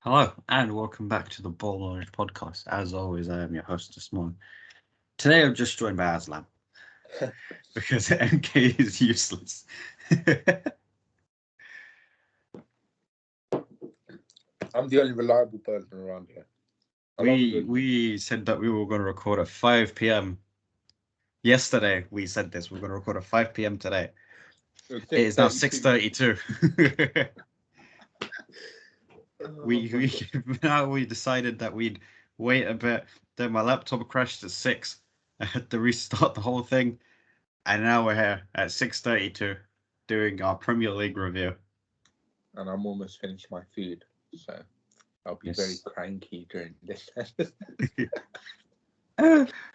Hello, and welcome back to the Ball Knowledge Podcast. As always, I am your host this morning. Today, I'm just joined by Aslam because MK is useless. I'm the only reliable person around here. We said that we were going to record at 5 p.m. Yesterday, we said this. We're going to record at 5 p.m. today. It is now 6:32. we decided that we'd wait a bit. Then my laptop crashed at 6. I had to restart the whole thing, and now we're here at 6:32 doing our Premier League review. And I'm almost finished my food, so I'll be very cranky during this.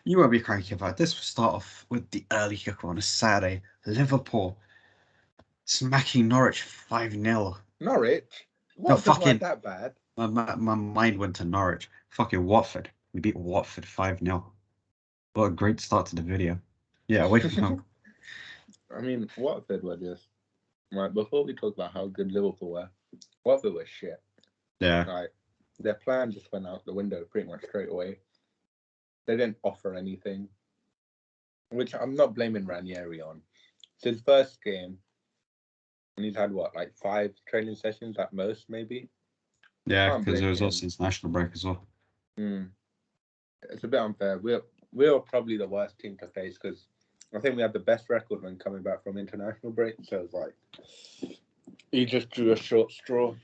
You won't be cranky about this. We'll start off with the early kick on a Saturday. Liverpool smacking Norwich 5-0. Norwich? No, fucking that bad. My mind went to Norwich. Fucking Watford. We beat Watford 5-0. What a great start to the video. Yeah, away from home. I mean, Watford were just... Right, before we talk about how good Liverpool were, Watford was shit. Yeah. Like, their plan just went out the window pretty much straight away. They didn't offer anything, which I'm not blaming Ranieri on. It's his first game, and he's had, 5 training sessions at most, maybe? Yeah, because there was also his national break as well. It's a bit unfair. We're probably the worst team to face because I think we had the best record when coming back from international break. So it's like he just drew a short straw.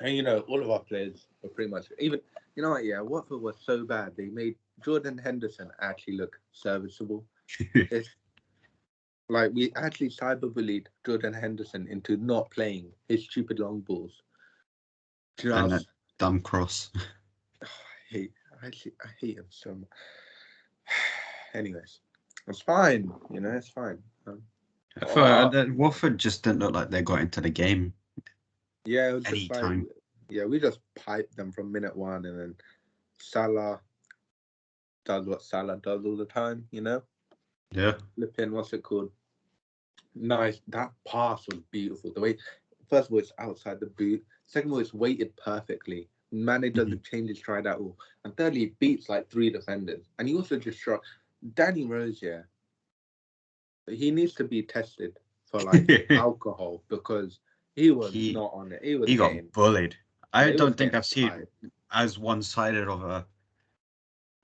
And all of our players were pretty much even. You know what? Yeah, Watford was so bad. They made Jordan Henderson actually look serviceable. It's like we actually cyberbullied Jordan Henderson into not playing his stupid long balls. And that dumb cross. I hate him so much. Anyways, it's fine. It's fine. Watford just didn't look like they got into the game. Yeah, it was just like, we just piped them from minute one, and then Salah does what Salah does all the time, Yeah. Flipping, what's it called? Nice. That pass was beautiful. The way, first of all, it's outside the boot. Second of all, it's weighted perfectly. Mane doesn't change his stride at all. And thirdly, he beats like 3 defenders. And he also just shot Danny Rose, he needs to be tested for like alcohol because he was not on it. He got bullied. I don't think I've seen as one-sided of a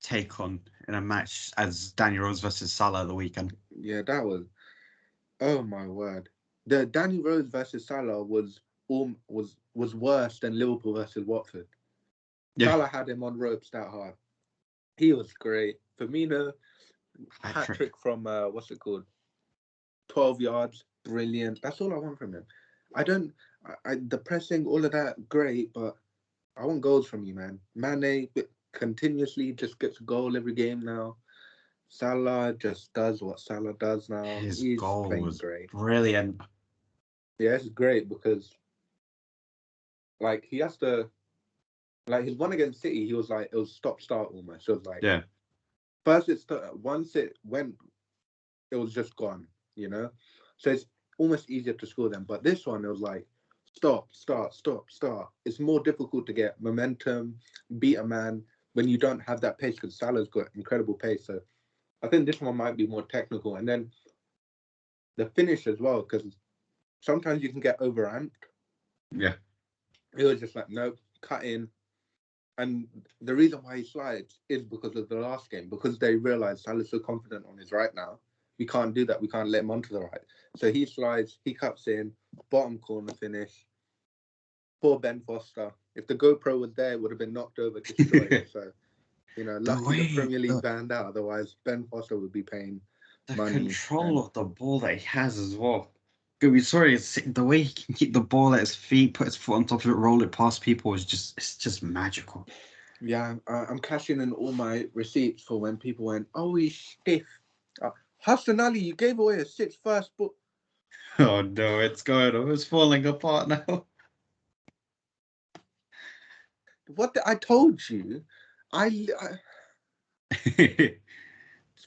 take on in a match as Danny Rose versus Salah the weekend. Yeah, that was, oh my word. The Danny Rose versus Salah was worse than Liverpool versus Watford. Yeah. Salah had him on ropes that hard. He was great. Firmino, hat-trick from, what's it called? 12 yards, brilliant. That's all I want from him. The pressing, all of that, great, but I want goals from you, man. Mane continuously just gets a goal every game now. Salah just does what Salah does now. His goal was great. Brilliant. Yeah, it's great because, like, he has to, like, his one against City, he was like, it was stop-start almost. It was like, yeah. First, once it went, it was just gone, So it's almost easier to score them. But this one, it was like, stop, start, stop, start. It's more difficult to get momentum, beat a man when you don't have that pace because Salah's got incredible pace. So I think this one might be more technical. And then the finish as well, because sometimes you can get overamped. Yeah. It was just like, nope, cut in. And the reason why he slides is because of the last game, because they realised Salah's so confident on his right now. We can't do that. We can't let him onto the right. So he slides, he cuts in, bottom corner finish. Poor Ben Foster. If the GoPro was there, it would have been knocked over, destroyed. So, lucky the Premier League banned out. Otherwise, Ben Foster would be paying money. The control of the ball that he has as well. Sorry, the way he can keep the ball at his feet, put his foot on top of it, roll it past people it's just magical. Yeah, I'm cashing in all my receipts for when people went, oh, he's stiff. Hassan Ali, you gave away a 6 first book. Oh no, it's falling apart now. I told you. It's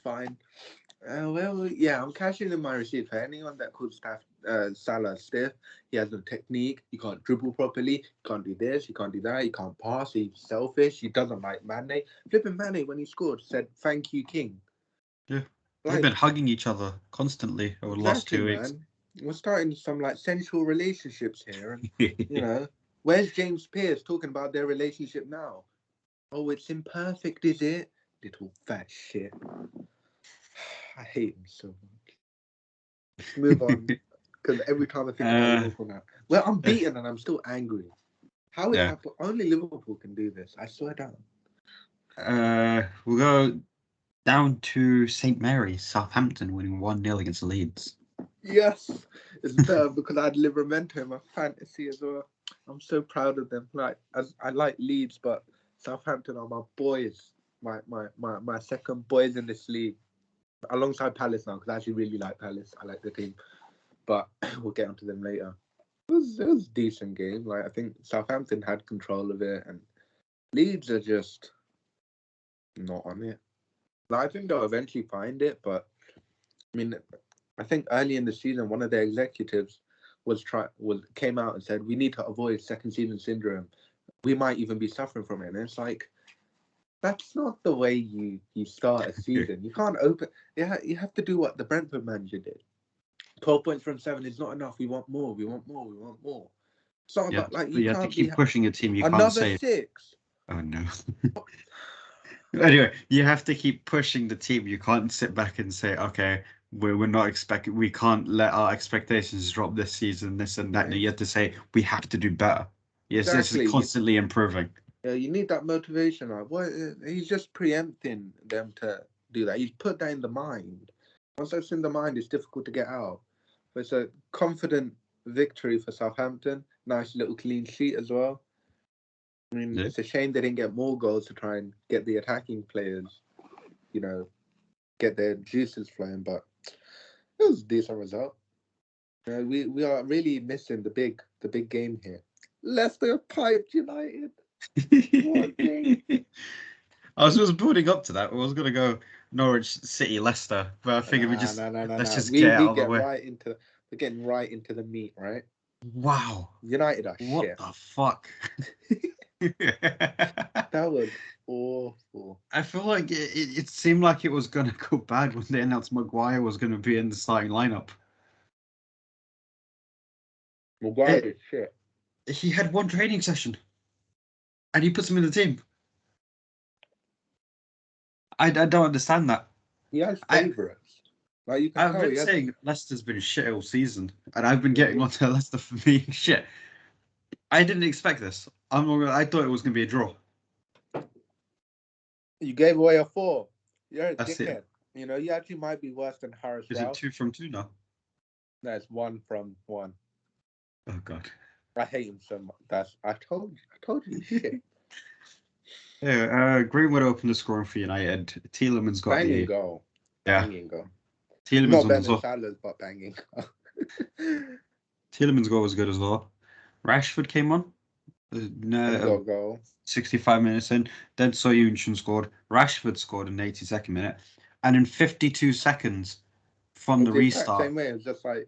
fine. I'm cashing in my receipt for anyone that could Salah stiff. He has no technique. He can't dribble properly. He can't do this. He can't do that. He can't pass. He's selfish. He doesn't like Mane. Flipping Mane, when he scored, said, "Thank you, King." Yeah. They've Like, been hugging each other constantly over the last exactly, 2 weeks. man. We're starting some like sensual relationships here, and where's James Pearce talking about their relationship now? Oh, it's imperfect, is it? Little fat shit. I hate him so much. Let's move on, because every time I think about Liverpool now, well, I'm beaten and I'm still angry. How is that? Only Liverpool can do this. I swear down. We'll go down to St Mary's, Southampton winning 1-0 against Leeds. Yes, it's better because I had Livermento in my fantasy as well. I'm so proud of them. Like, as I like Leeds, but Southampton are my boys, my second boys in this league, alongside Palace now, because I actually really like Palace. I like the team, but we'll get onto them later. It was a decent game. Like, I think Southampton had control of it, and Leeds are just not on it. Like, I think they'll eventually find it, but I mean, I think early in the season, one of their executives came out and said, "We need to avoid second season syndrome. We might even be suffering from it." And it's like, that's not the way you start a season. You can't open. Yeah, you have to do what the Brentford manager did. 12 points from 7 is not enough. We want more. We want more. We want more. It's not about like you have to can't keep pushing a team. You can't another say 6. Oh no. Anyway, you have to keep pushing the team. You can't sit back and say, okay, we're not expecting, we can't let our expectations drop this season, this and that. Yeah. You have to say, we have to do better. Yes, Exactly. It's constantly improving. Yeah, you need that motivation. Like, what? He's just preempting them to do that. He's put that in the mind. Once that's in the mind, it's difficult to get out. But it's a confident victory for Southampton. Nice little clean sheet as well. I mean, it's a shame they didn't get more goals to try and get the attacking players, get their juices flowing. But it was a decent result. We are really missing the big game here. Leicester piped United. What thing? I was building up to that. I was going to go Norwich City, Leicester, but I figured let's just get out of the way. We're getting right into the meat, right? Wow. United are what shit. The fuck? That was awful. I feel like it seemed like it was going to go bad when they announced Maguire was going to be in the starting lineup. Maguire is shit. He had one training session, and he puts him in the team. I don't understand that. He has favourites. Like, you can I've tell been saying Leicester's been shit all season, and I've been getting onto Leicester for being shit. I didn't expect this. I thought it was going to be a draw. You gave away a 4. You're a That's dickhead. it. You actually might be worse than Harris. Is it 2 from 2 now? No, it's 1 from 1. Oh god. I hate him so much. I told you shit. Yeah, Greenwood opened the scoring for United. Tielemans got banging goal. Banging goal. Tielemans not better than Salah's, but banging goal. Tielemans' goal was good as well. Rashford came on. Got goal. 65 minutes in. Then Soyuncu scored. Rashford scored in the 82nd minute. And in 52 seconds from the restart. Same way. It's just like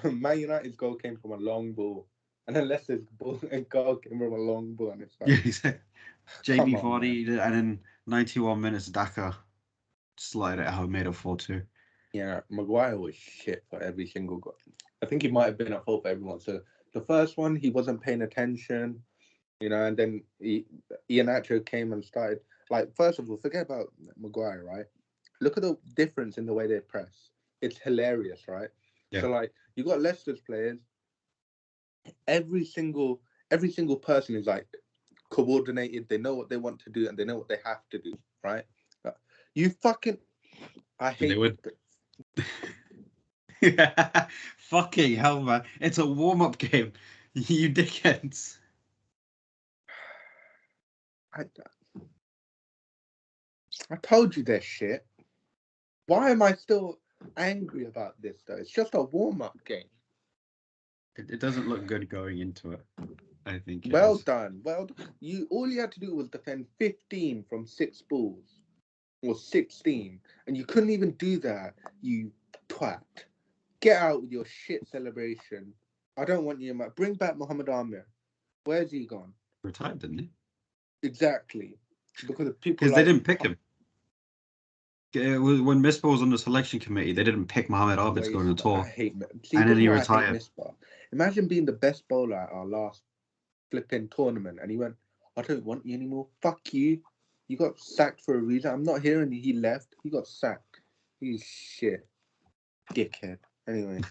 Man United's goal came from a long ball. And then Leicester's goal came from a long ball. And it's like, yeah, exactly. JB Vardy, and in 91 minutes, Daka slid it out, made it 4-2. Yeah, Maguire was shit for every single goal. I think he might have been at fault for everyone. So the first one, he wasn't paying attention, and then Iheanacho came and started. Like, first of all, forget about Maguire, right? Look at the difference in the way they press. It's hilarious, right? Yeah. So, like, you got Leicester's players. Every single person is like coordinated. They know what they want to do and they know what they have to do, right? You fucking, I hate. Fucking hell, man! It's a warm-up game. You dickheads. I told you this shit. Why am I still angry about this though? It's just a warm-up game. It doesn't look good going into it. I think. Well done. All you had to do was defend 15 from 6 balls, or 16, and you couldn't even do that. You twat. Get out with your shit celebration. I don't want you in my... Bring back Mohamed Amir. Where's he gone? Retired, didn't he? Exactly. Because of people Because they like... didn't pick him. It was, when Misbah was on the selection committee, they didn't pick Mohamed Abid to go on the I tour, hate... See, and this then is he why I hate retired. Misbah. Imagine being the best bowler at our last flipping tournament, and he went, I don't want you anymore. Fuck you. You got sacked for a reason. I'm not hearing he left. He got sacked. He's shit. Dickhead. Anyway.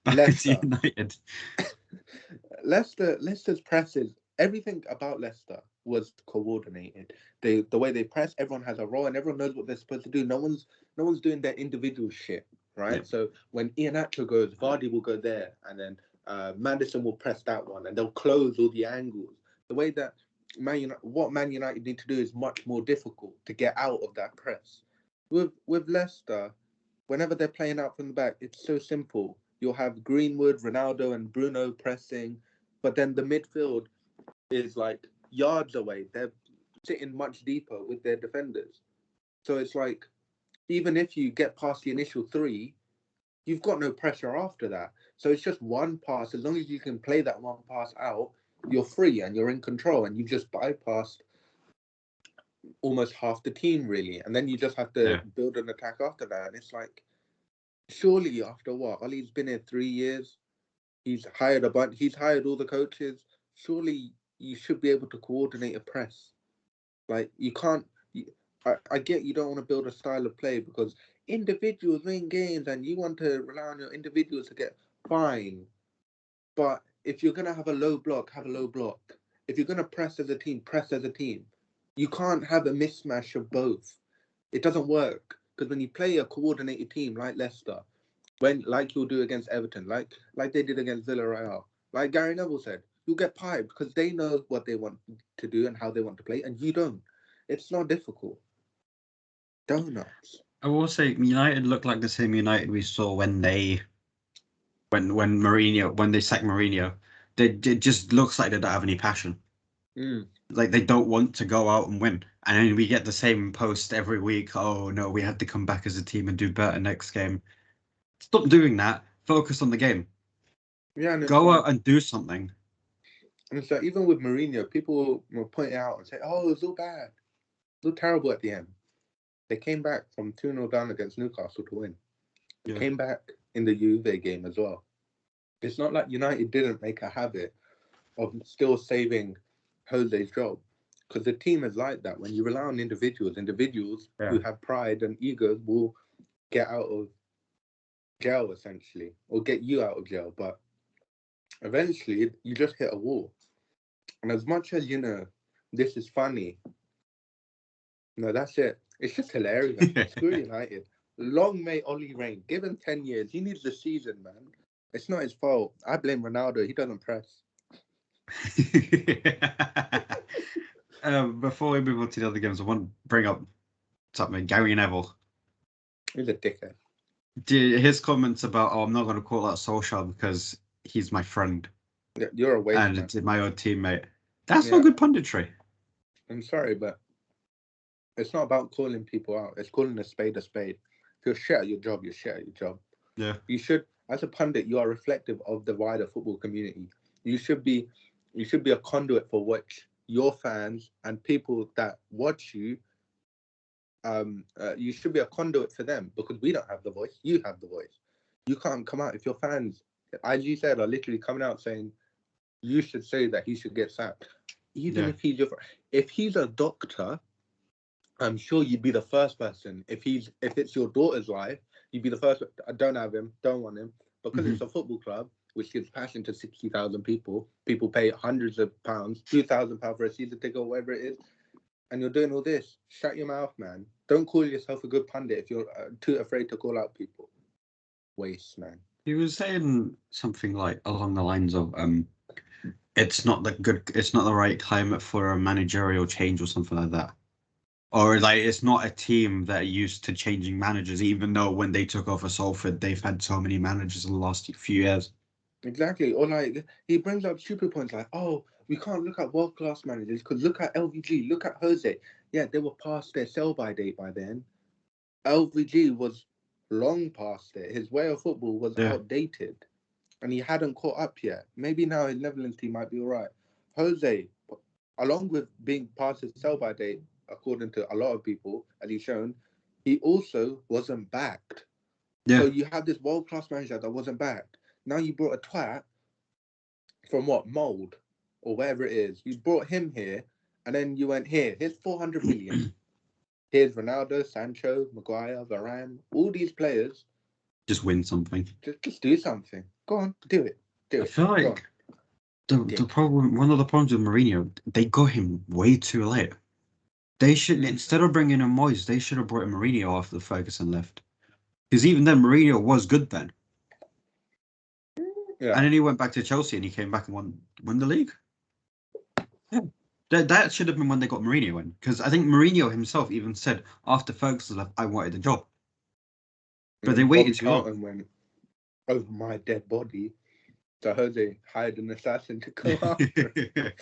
Back Leicester. to United. Leicester's presses, everything about Leicester was coordinated. The way they press, everyone has a role and everyone knows what they're supposed to do. No one's doing their individual shit, right? Yeah. So when Iheanacho goes, Vardy will go there, and then Maddison will press that one, and they'll close all the angles. The way that what Man United need to do is much more difficult to get out of that press. With Leicester, whenever they're playing out from the back, it's so simple. You'll have Greenwood, Ronaldo, and Bruno pressing, but then the midfield is like yards away. They're sitting much deeper with their defenders. So it's like, even if you get past the initial three, you've got no pressure after that. So it's just one pass. As long as you can play that one pass out, you're free and you're in control, and you've just bypassed almost half the team, really. And then you just have to build an attack after that. And it's like, surely after what? Ollie's been here 3 years. He's hired a bunch. He's hired all the coaches. Surely you should be able to coordinate a press. Like, you can't. I get you don't want to build a style of play because individuals win games and you want to rely on your individuals to get fine. But if you're gonna have a low block, have a low block. If you're gonna press as a team, press as a team. You can't have a mismatch of both. It doesn't work because when you play a coordinated team like Leicester, like you'll do against Everton, like they did against Villarreal, like Gary Neville said, you'll get piped because they know what they want to do and how they want to play, and you don't. It's not difficult. Donuts. I will say United look like the same United we saw when they when they sacked Mourinho. It just looks like they don't have any passion. Like they don't want to go out and win. And then we get the same post every week. Oh no, we have to come back as a team and do better next game. Stop doing that. Focus on the game. Yeah, and Go out and do something. And so even with Mourinho, people will point it out and say, "Oh, it was all bad, it was all terrible at the end." They came back from 2-0 down against Newcastle to win. They came back in the Juve game as well. It's not like United didn't make a habit of still saving Jose's job, because the team is like that. When you rely on individuals who have pride and egos will get out of jail essentially, or get you out of jail. But eventually, you just hit a wall. And as much as this is funny. No, that's it. It's just hilarious. Screw United. Long may Ollie reign. Give him 10 years. He needs the season, man. It's not his fault. I blame Ronaldo. He doesn't press. Before we move on to the other games, I want to bring up something. Gary Neville. He's a dickhead. His comments about, I'm not going to call out Solskjaer because he's my friend. Yeah, you're a waste, and man. It's my old teammate. That's not good punditry. I'm sorry, but it's not about calling people out. It's calling a spade a spade. If you're shit at your job, you're shit at your job. Yeah. You should, as a pundit, you are reflective of the wider football community. You should be a conduit for which your fans and people that watch you, you should be a conduit for them, because we don't have the voice. You have the voice. You can't come out if your fans, as you said, are literally coming out saying you should say that he should get sacked. Even if he's a doctor, I'm sure you'd be the first person. If it's your daughter's life, you'd be the first. I don't have him, don't want him, because it's a football club which gives passion to 60,000 people. People pay hundreds of pounds, £2,000 for a season ticket or whatever it is, and you're doing all this. Shut your mouth, man. Don't call yourself a good pundit if you're too afraid to call out people. Waste, man. He was saying something like along the lines of, it's not the right climate for a managerial change or something like that. Or like it's not a team that are used to changing managers, even though when they took over Salford, they've had so many managers in the last few years. Exactly. Or like he brings up stupid points like, oh, we can't look at world-class managers because look at LVG, look at Jose. Yeah, they were past their sell-by date by then. LVG was long past it. His way of football was outdated, and he hadn't caught up yet. Maybe now his Netherlands team might be all right. Jose, along with being past his sell-by date, according to a lot of people, as he's shown, he also wasn't backed. Yeah. So you have this world-class manager that wasn't backed. Now you brought a twat from Mold or wherever it is. You brought him here, and then you went here. Here's 400 million. Here's Ronaldo, Sancho, Maguire, Varane, all these players. Just win something. Just do something. Go on, do it. I feel like the problem, one of the problems with Mourinho, they got him way too late. They should, instead of bringing in Moyes, they should have brought in Mourinho after Ferguson left. Because even then, Mourinho was good then. Yeah. And then he went back to Chelsea and he came back and won the league. Yeah. That should have been when they got Mourinho in. Because I think Mourinho himself even said after Ferguson left, I wanted the job. But they waited too long. And went over my dead body. So Jose hired an assassin to go after him.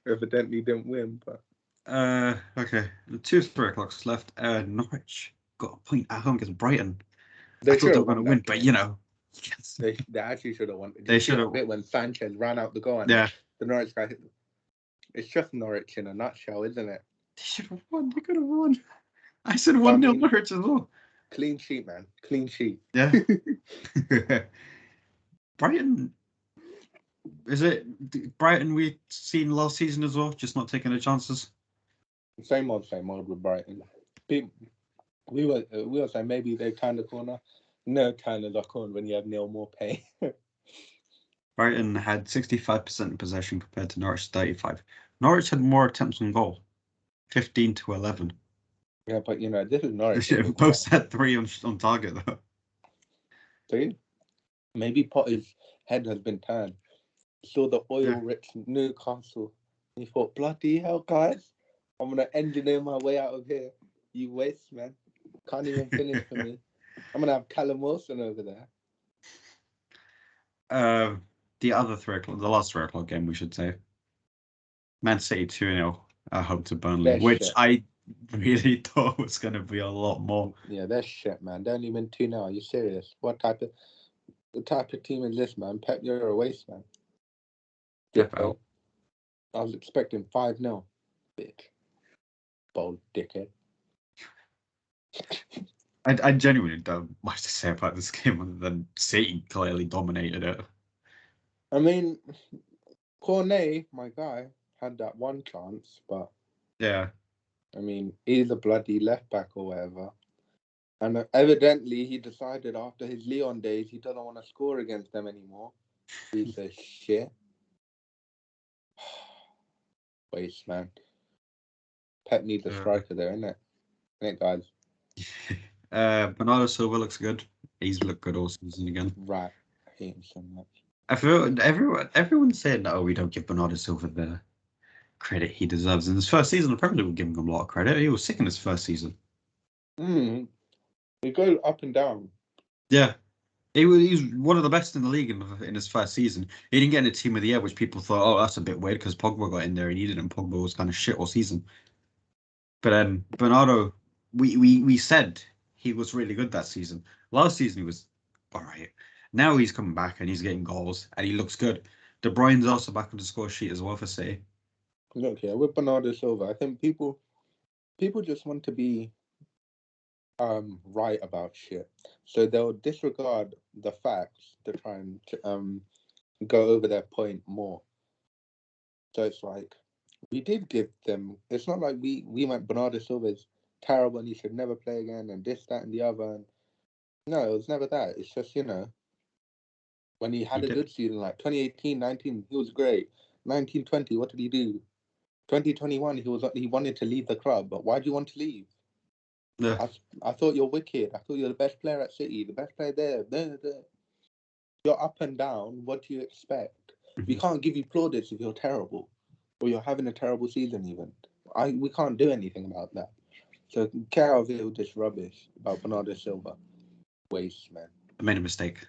Evidently didn't win, but okay. 3 o'clocks left. Norwich got a point at home against Brighton. They thought they were going to win, game. But you know, yes. they actually should have won. They should have. Bit when Sanchez ran out the goal, and the Norwich guy hit them. It's just Norwich in a nutshell, isn't it? They should have won. They could have won. I said 1-0 Norwich as well. Clean sheet, man. Clean sheet. Yeah. Brighton. Is it Brighton we seen last season as well? Just not taking the chances. Same old with Brighton. We were saying maybe they turned the corner. No, turn the corner when you have Neil Maupay. Brighton had 65% possession compared to Norwich 35. Norwich had more attempts on goal, 15-11. Yeah, but you know this is Norwich. Both had 3 on target though. See, maybe Potter's head has been turned. Saw the oil-rich Newcastle. He thought, bloody hell, guys, I'm gonna engineer my way out of here. You waste, man. Can't even finish for me. I'm gonna have Callum Wilson over there. The other 3 o'clock, the last 3 o'clock game, we should say. Man City 2-0 at home to Burnley, which shit. I really thought was going to be a lot more. Yeah, that's shit, man. They only win 2-0. Are you serious? What type of team is this, man? Pep, you're a waste, man. Yeah, I was expecting 5-0. Bitch. Bold dickhead. I genuinely don't much to say about this game other than City clearly dominated it. I mean, Cornet, my guy, had that one chance, but yeah. I mean, he's a bloody left back or whatever. And evidently he decided after his Lyon days he doesn't want to score against them anymore. Piece of shit. Waste, man. Pep needs a striker there, innit? Innit, guys? Bernardo Silva looks good. He's looked good all season again. Right. I hate him so much. I feel everyone's saying that, we don't give Bernardo Silva the credit he deserves. In his first season, the Premier League were giving him a lot of credit. He was sick in his first season. He goes up and down. Yeah. He was one of the best in the league in his first season. He didn't get in the team of the year, which people thought, oh, that's a bit weird because Pogba got in there and he didn't. Pogba was kind of shit all season. But then Bernardo, we said he was really good that season. Last season he was all right. Now he's coming back and he's getting goals and he looks good. De Bruyne's also back on the score sheet as well for City. Look here, with Bernardo Silva, I think people just want to be right about shit. So they'll disregard the facts to try and go over their point more. So it's like we did give them. It's not like we went Bernardo Silva's terrible and he should never play again and this, that, and the other. And no, it was never that. It's just, you know, when he had a good season like 2018-19, he was great. 19-20, what did he do? 2021, he wanted to leave the club, but why do you want to leave? Yeah. I thought you're wicked. I thought you're the best player at City, the best player there. You're up and down. What do you expect? We can't give you plaudits if you're terrible or you're having a terrible season even. We can't do anything about that. So get out of here with this rubbish about Bernardo Silva. Waste, man. I made a mistake.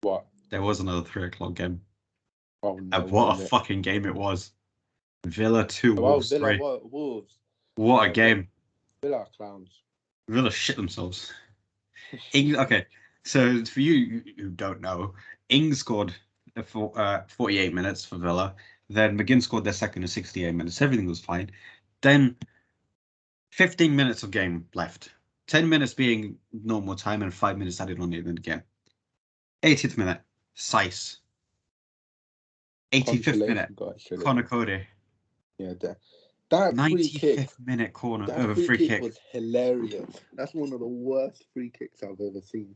What? There was another 3 o'clock game. Oh, no, and what a fucking game it was. Villa 2, Wolves 3. Wolves. What a game. Villa clowns. Villa shit themselves. Okay, so for you who don't know, Ings scored for 48 minutes for Villa. Then McGinn scored their second in 68 minutes. Everything was fine. Then 15 minutes of game left. 10 minutes being normal time and 5 minutes added on in the game. 80th minute, Sice. 85th minute, Connor Cody. Yeah, that free kick. 95th minute Free kick was hilarious. That's one of the worst free kicks I've ever seen.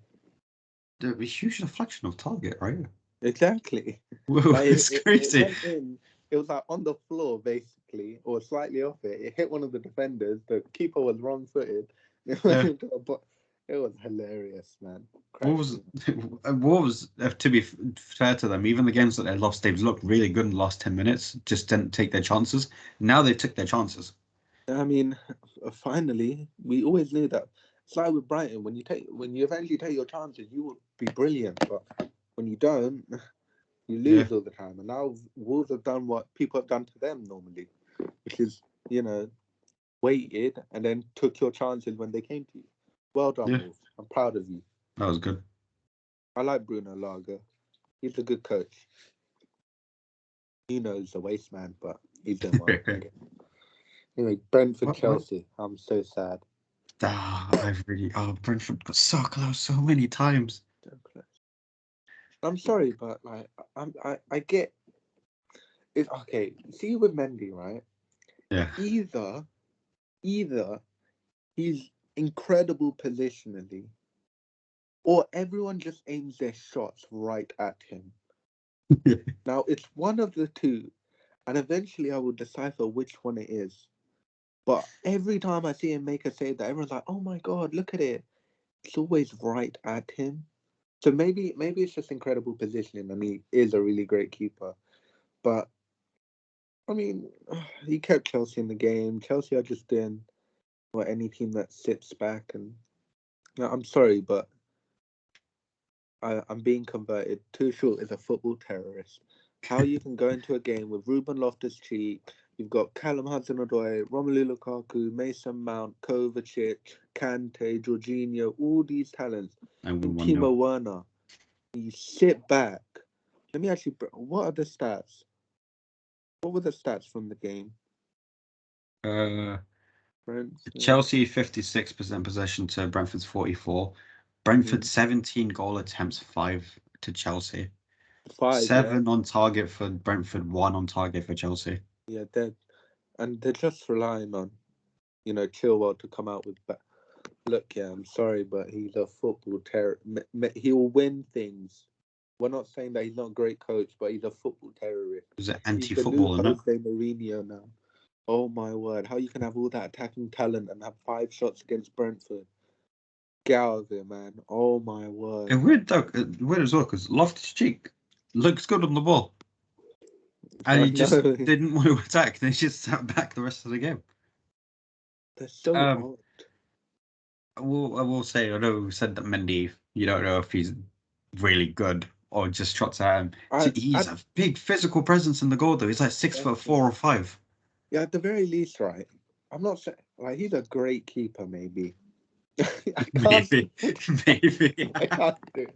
The huge deflection of target, right? Exactly. Like, it's crazy. It went in. It was like on the floor, basically, or slightly off it. It hit one of the defenders. The keeper was wrong-footed. It was hilarious, man. Wolves, to be fair to them, even the games that they lost, they've looked really good in the last 10 minutes. Just didn't take their chances. Now they took their chances. I mean, finally, we always knew that. It's like with Brighton, when you eventually take your chances, you will be brilliant. But when you don't, you lose all the time. And now Wolves have done what people have done to them normally, which is, waited and then took your chances when they came to you. Well done, Wolves. I'm proud of you. That was good. I like Bruno Lager. He's a good coach. He knows the waste man, but he's doing well. Anyway, Brentford, Chelsea. I'm so sad. Brentford got so close so many times. So close. I'm sorry, but like I get it. Okay, see with Mendy, right? Yeah. Either he's incredible positionally, or everyone just aims their shots right at him. Now it's one of the two, and eventually I will decipher which one it is. But every time I see him make a save, that everyone's like, "Oh my god, look at it!" It's always right at him. So maybe it's just incredible positioning, and he is a really great keeper. But I mean, he kept Chelsea in the game. Chelsea are just doing what any team that sits back. And I'm sorry, but I'm being converted. Tuchel is a football terrorist. How you can go into a game with Ruben Loftus-Cheek, you've got Callum Hudson-Odoi, Romelu Lukaku, Mason Mount, Kovacic, Kante, Jorginho, all these talents, and Timo Werner. You sit back. Let me actually. What are the stats? What were the stats from the game? Chelsea 56% possession to Brentford's 44. Brentford 17 goal attempts, 5 to Chelsea. 7 on target for Brentford, 1 on target for Chelsea. Yeah, they're just relying on, Chilwell to come out with. Look, I'm sorry, but he's a football terror. He'll win things. We're not saying that he's not a great coach, but he's a football terrorist. He's an anti-football, isn't it? Jose Mourinho now. Oh my word! How you can have all that attacking talent and have 5 shots against Brentford? Get out of here, man! Oh my word! And weird as well, because Loftus-Cheek looks good on the ball, and he just didn't want to attack. They just sat back the rest of the game. They're so odd. I will say, I know we said that Mendy, you don't know if he's really good or just shots at him. He's a big physical presence in the goal, though. He's like 6'4" or 5. Yeah, at the very least, right? I'm not saying he's a great keeper, maybe. Maybe. I can't do it.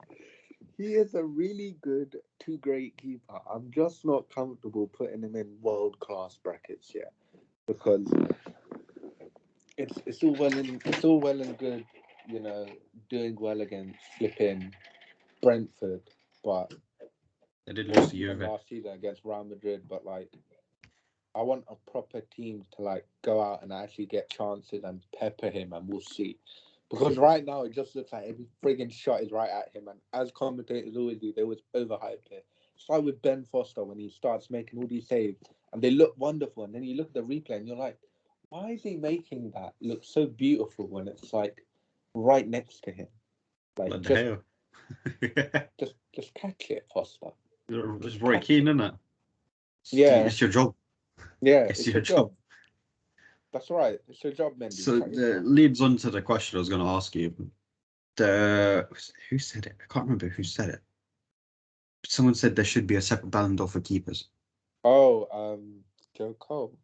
He is a really good to great keeper. I'm just not comfortable putting him in world class brackets yet, because it's all well and good, doing well against flipping Brentford, but they did lose to Juve last season against Real Madrid. But I want a proper team to go out and actually get chances and pepper him, and we'll see. Because right now it just looks like every friggin' shot is right at him, and as commentators always do, they always overhype it. It's like with Ben Foster when he starts making all these saves and they look wonderful, and then you look at the replay and you're like, why is he making that look so beautiful when it's right next to him? Just catch it, Foster. It's Roy Keane, isn't it? It's your job. Yeah, it's your job. That's right. It's your job, Mendy. So that leads on to the question I was going to ask you. Who said it? I can't remember who said it. Someone said there should be a separate Ballon d'Or for keepers. Oh, Joe Cole.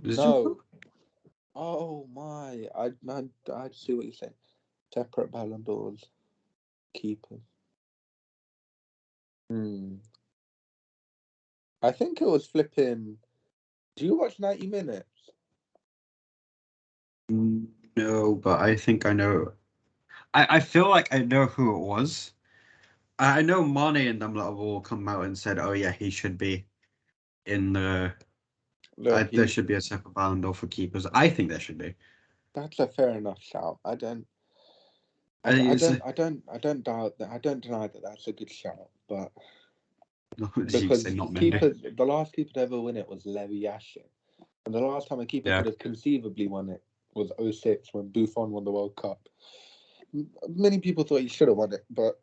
Joe Cole? Oh my! I see what you're saying. Separate Ballon d'Ors, keepers. I think it was flipping. Do you watch 90 Minutes? No, but I think I know. I feel like I know who it was. I know Mane and them lot have all come out and said, "Oh yeah, he should be in the." Look, There should be a separate Ballon d'Or for keepers. I think there should be. that's a fair enough shout. I don't doubt that. I don't deny that that's a good shout, but you say because not many. keepers, the last keeper to ever win it was Levi Yashin, and the last time a keeper Yeah. could have conceivably won it was 06 when Buffon won the World Cup. Many people thought he should have won it, but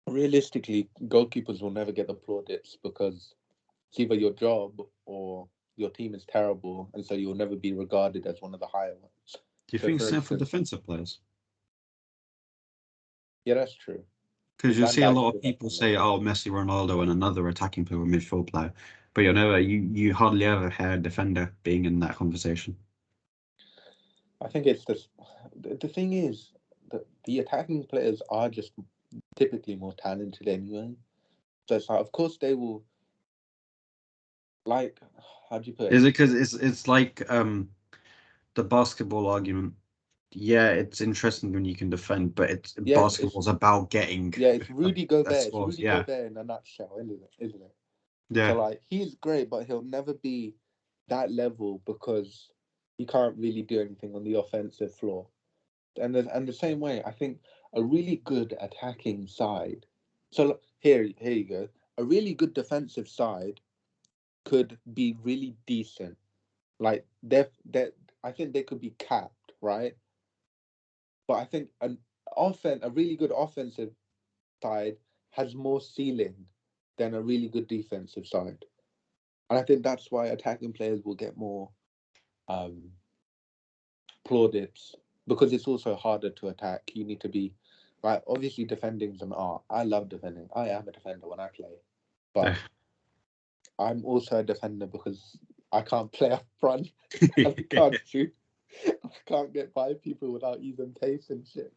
realistically, goalkeepers will never get the plaudits because it's either your job or your team is terrible, and so you'll never be regarded as one of the higher ones. Do you So, think for it's for instance, defensive players? yeah, that's true. Because you'll Van see a Dijk lot of stood up people on that. say, "Oh, Messi, Ronaldo, and another attacking player or midfield player," but you hardly ever hear a defender being in that conversation. I think it's just the thing is that the attacking players are just typically more talented anyway. So it's like, of course, they will like. How do you put Is it? it because it's like the basketball argument? Yeah, it's interesting when you can defend, but Yeah, it's basketball's about getting it's Rudy a Gobert. It's scores. Rudy Yeah, Gobert in a nutshell, isn't it? Isn't it? So yeah, like he's great, but he'll never be that level because he can't really do anything on the offensive floor. And the same way, I think a really good attacking side. So here you go. A really good defensive side could be really decent. Like they I think they could be capped, right? But I think a really good offensive side has more ceiling than a really good defensive side. And I think that's why attacking players will get more um, plaudits because it's also harder to attack. You need to be like obviously defending's an art. I love defending. I am a defender when I play, but I'm also a defender because I can't play up front and I can't shoot. I can't get by people without using pace and shit.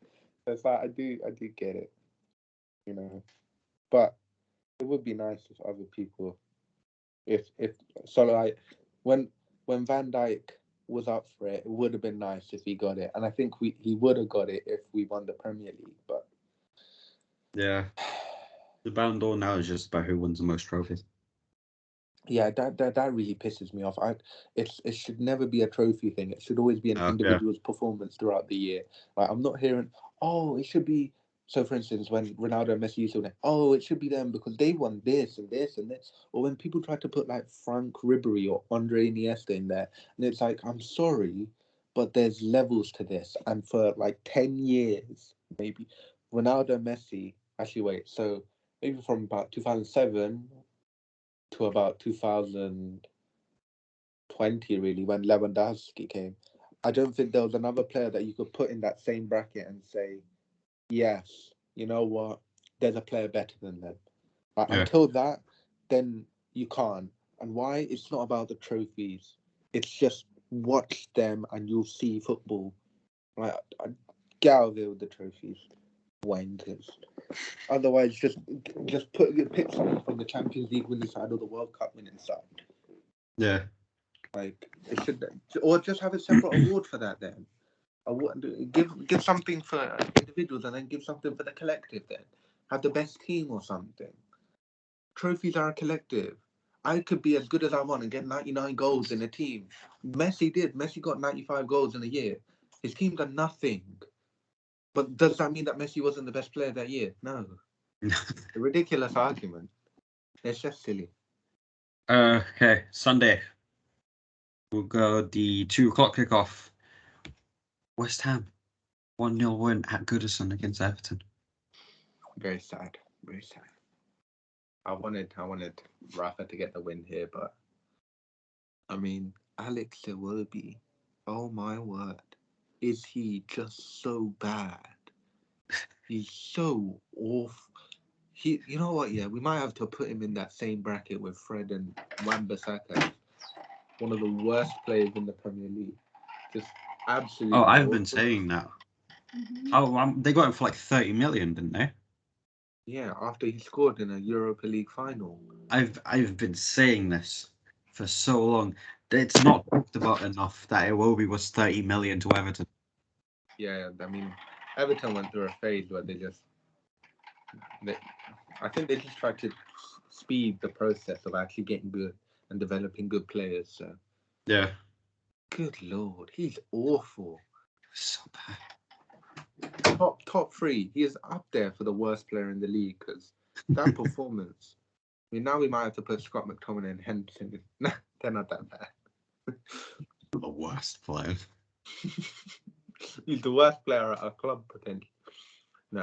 So it's like I do get it, you know. But it would be nice if other people if so like when when Van Dijk was up for it, it would have been nice if he got it. And I think he would have got it if we won the Premier League, but yeah. The Ballon d'Or now is just about who wins the most trophies. yeah, that really pisses me off. It should never be a trophy thing. It should always be an Yeah, individual's performance throughout the year. Like I'm not hearing, oh, it should be. So, for instance, when Ronaldo and Messi used to win, oh, it should be them because they won this and this and this. Or when people try to put like Frank Ribery or Andre Iniesta in there, and it's like, I'm sorry, but there's levels to this. And for like 10 years, maybe Ronaldo and Messi. Actually, wait. So maybe from about 2007 to about 2020, really, when Lewandowski came. I don't think there was another player that you could put in that same bracket and say, yes, you know what, there's a player better than them. yeah. Until that, then you can't. And why? It's not about the trophies. It's just watch them and you'll see football. Like, get out of there with the trophies, wankers. Otherwise, just pick someone from the Champions League winning side or the World Cup winning side. Yeah. Like it should, or just have a separate award for that. Then give something for individuals and then give something for the collective. Then have the best team or something. Trophies are a collective. I could be as good as I want and get 99 goals in a team. Messi did. Messi got 95 goals in a year. His team got nothing. But does that mean that Messi wasn't the best player that year? No. A ridiculous argument. It's just silly. Okay, Sunday. We'll go the 2 o'clock kickoff. West Ham 1-0 win at Goodison against Everton. Very sad. Very sad. I wanted Rafa to get the win here, but I mean Alex Iwobi, oh my word, is he just so bad? He's so awful. You know what? Yeah, we might have to put him in that same bracket with Fred and Wan-Bissaka. one of the worst players in the Premier League. Just absolutely. Oh, I've been awful. saying that. Oh, they got him for like 30 million, didn't they? Yeah, after he scored in a Europa League final. I've been saying this for so long. It's not talked about enough that Iwobi was 30 million to Everton. Yeah, I mean, Everton went through a phase where I think they just tried to speed the process of actually getting good and developing good players. So, Yeah. good lord, he's awful. So bad. Top three. He is up there for the worst player in the league because that performance. I mean, now we might have to put Scott McTominay and Henderson. They're not that bad. The worst player. He's the worst player at our club potentially. No,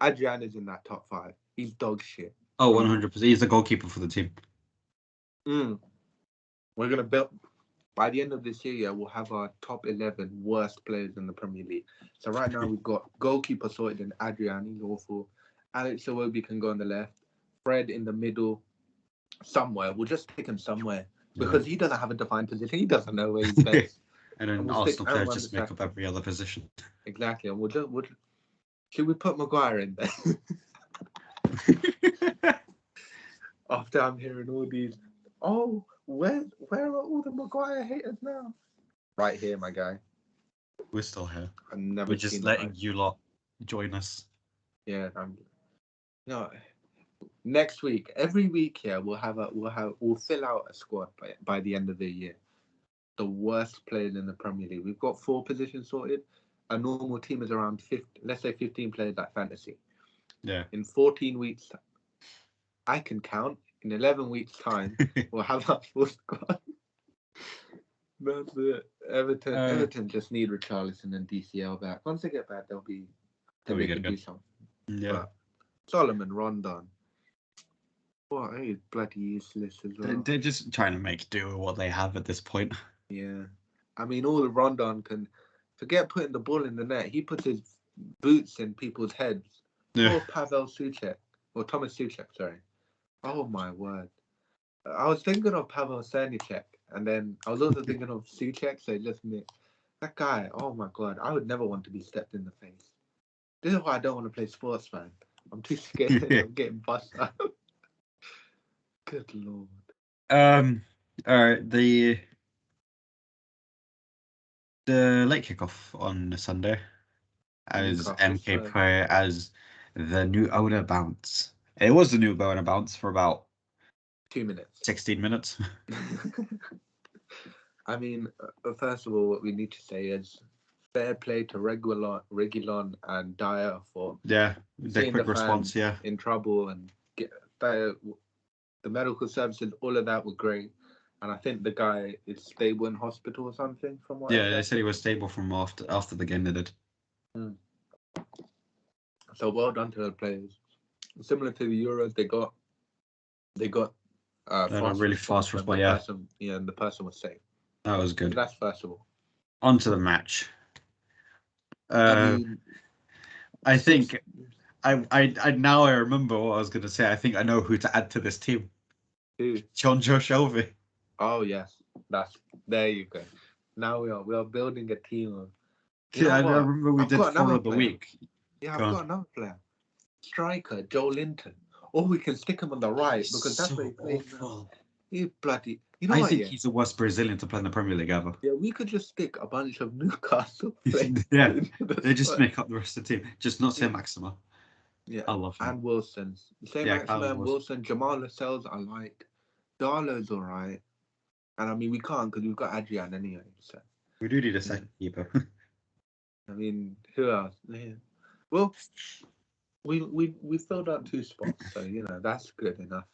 Adrian is in that top 5. He's dog shit. Oh, 100%. He's the goalkeeper for the team. We're gonna build by the end of this year. Yeah, we'll have our top 11 worst players in the Premier League. So right now we've got goalkeeper sorted in Adrian. He's awful. Alex Iwobi can go on the left. Fred in the middle. Somewhere we'll just pick him somewhere because he doesn't have a defined position. He doesn't know where he's best. And then we'll Arsenal players just make up every other position. Exactly, and should we put Maguire in there? After I'm hearing all these, where are all the Maguire haters now? Right here, my guy. We're still here. We're just letting you lot join us. Yeah, next week, every week here, we'll fill out a squad by the end of the year. The worst players in the Premier League. We've got 4 positions sorted. A normal team is around 50, let's say 15 players like fantasy. Yeah. In 14 weeks, I can count. In 11 weeks' time, we'll have our full squad. That's it. Everton just need Richarlison and DCL back. Once they get back, they can do something. Yeah. But Solomon, Rondon. What? He's bloody useless as well. They're just trying to make do with what they have at this point. Yeah. I mean, all the Rondon can forget putting the ball in the net. He puts his boots in people's heads. Yeah. Or Pavel Suchek. Or Thomas Suchek, sorry. Oh, my word. I was thinking of Pavel Cernicek, and then I was also thinking of Suchek, so just me. That guy, oh my god, I would never want to be stepped in the face. This is why I don't want to play sports, man. I'm too scared of getting bust out. Good lord. Alright, the late kickoff on Sunday as MK play as the new owner bounce. It was the new owner bounce for about 2 minutes. 16 minutes. I mean, first of all, what we need to say is fair play to Reguilon and Dyer for the quick response, in trouble and get the medical services, all of that were great. And I think the guy is stable in hospital or something from what I they said he was stable from after the game they did. So well done to the players. Similar to the Euros, they got really fast response. And the person was safe. That was good. So that's first of all. On to the match. I think I now remember what I was going to say. I think I know who to add to this team. Who? Jonjo Shelvey. Oh yes, there you go. Now we are building a team of. I remember we did Follow the Week. Yeah, I've got another player. Striker Joe Linton. Or we can stick him on the right because that's where he plays now. He bloody. I think he's the worst Brazilian to play in the Premier League ever. Yeah, we could just stick a bunch of Newcastle players. They just make up the rest of the team. Just not say Maxima. Yeah, I love him. And Wilson. Say Maxima and Wilson. Jamal Lascelles, I like. Darlow's all right. And I mean, we can't because we've got Adrian anyway. So we do need a second keeper. I mean, who else? Yeah. Well, we filled out 2 spots, so that's good enough